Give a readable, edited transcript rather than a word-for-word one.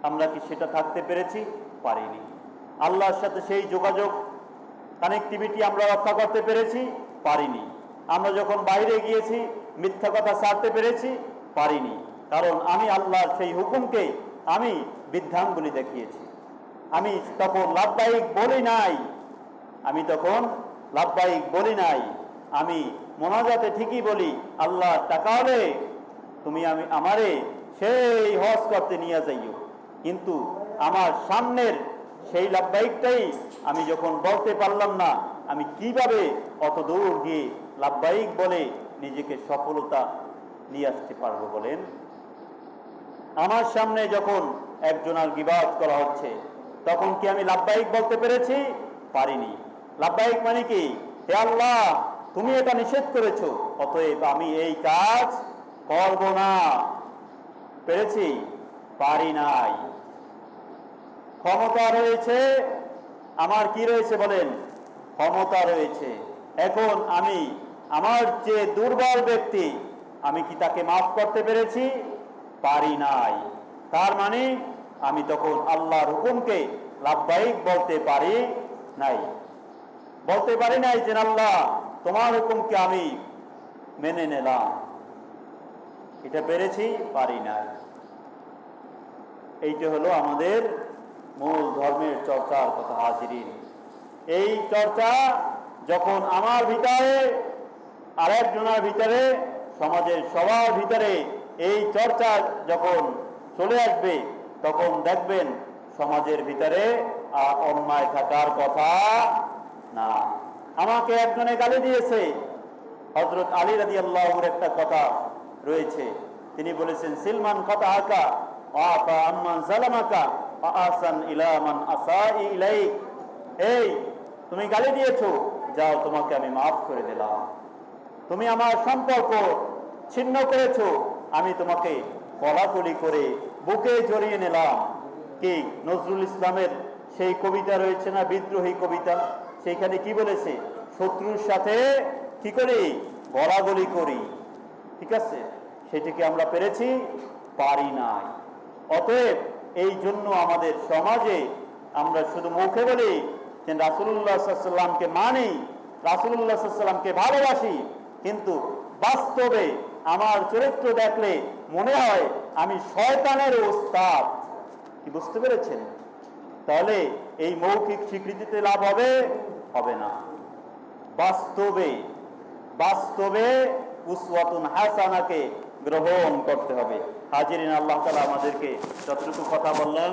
আমরা কি সেটা থাকতে পেরেছি? পারিনি। আল্লাহর সাথে সেই যোগাযোগ কানেক্টিভিটি আমরা রক্ষা করতে পেরেছি? পারিনি। আমরা যখন বাইরে গিয়েছি মিথ্যা কথা ছাড়তে পেরেছি? পারিনি। কারণ আমি আল্লাহর সেই হুকুমকে আমি বৃদ্ধাঙ্গুলি দেখিয়েছি। আমি তখন লাভবাহিক বলি নাই, আমি মোনাজাতে ঠিকই বলি, আল্লাহ টাকা হলে তুমি আমারে সেই হজ করতে নিয়ে যাইও, কিন্তু আমার সামনের সেই লাভবাহিকটাই আমি যখন বলতে পারলাম না, আমি কিভাবে অত দূর গিয়ে লাভবাহিক বলে নিজেকে সফলতা নিয়ে আসতে পারবো বলেন? আমার সামনে যখন একজনের গীবাত করা হচ্ছে, তখন কি আমি লাভবাহিক বলতে পেরেছি? পারিনি। লাভবাহিক মানে কি? হে আল্লাহ, তুমি এটা নিষেধ করেছো, অতএব আমি এই কাজ করব না। পেরেছি? পারি নাই। ক্ষমতা রয়েছে, আমার কি রয়েছে বলেন? ক্ষমতা রয়েছে। এখন আমি আমার যে দুর্বল ব্যক্তি, আমি কি তাকে মাফ করতে পেরেছি? পারি নাই। তার মানে আমি তখন আল্লাহর হুকুমকে লাভবাহিক বলতে পারি নাই। যে আল্লাহ তোমার হুকুমকে আমি মেনে নিলাম। এটা পেরেছি? পারি নাই। এইটা হলো আমাদের মূল ধর্মের চর্চার কথা হাজিরিন। এই চর্চা যখন আমার ভিতরে, আরেকজনের ভিতরে, সমাজের সবার ভিতরে এই চর্চা যখন চলে আসবে, তখন দেখবেন সমাজের ভিতরে আর অন্যায় থাকার কথা না। আমাকে একজনে গালি দিয়েছে, হযরত আলী রাদিয়াল্লাহুর একটা কথা রয়েছে, তিনি বলেছেন, সিলমান কথা আকা ওয়াফা আম্মান জালামাকা ওয়া আহসান ইলা মান আসাই ইলাইক। এই তুমি গালি দিয়েছো, যাও তোমাকে আমি মাফ করে দিলাম। তুমি আমার সম্পর্ক ছিন্ন করেছো, আমি তোমাকে কোলাকুলি করে বুকে জড়িয়ে নিলাম। কি নজরুল ইসলামের সেই কবিতা রয়েছে না, বিদ্রোহী কবিতা, সেইখানে কি বলেছে? শত্রুর সাথে কি করি? গলাগলি করি। ঠিক আছে, সেটিকে আমরা পেরেছি? পারি নাই। অতএব এই জন্য আমাদের সমাজে আমরা শুধু মুখে বলি যে রাসূলুল্লাহ সাল্লাল্লাহু আলাইহি ওয়াসাল্লামকে মানি, রাসূলুল্লাহ সাল্লাল্লাহু আলাইহি ওয়াসাল্লামকে ভালোবাসি, কিন্তু বাস্তবে আমার চরিত্র দেখলে মনে হয় আমি শয়তানের ওস্তাদ। কি বুঝতে পেরেছেন? তাহলে এই মৌখিক স্বীকৃতিতে লাভ হবে? হবে না। বাস্তবে উসওয়াতুন হাসানাকে গ্রহণ করতে হবে। হাজিরিন, আল্লাহ তাআলা আমাদেরকে যতটুকু কথা বললেন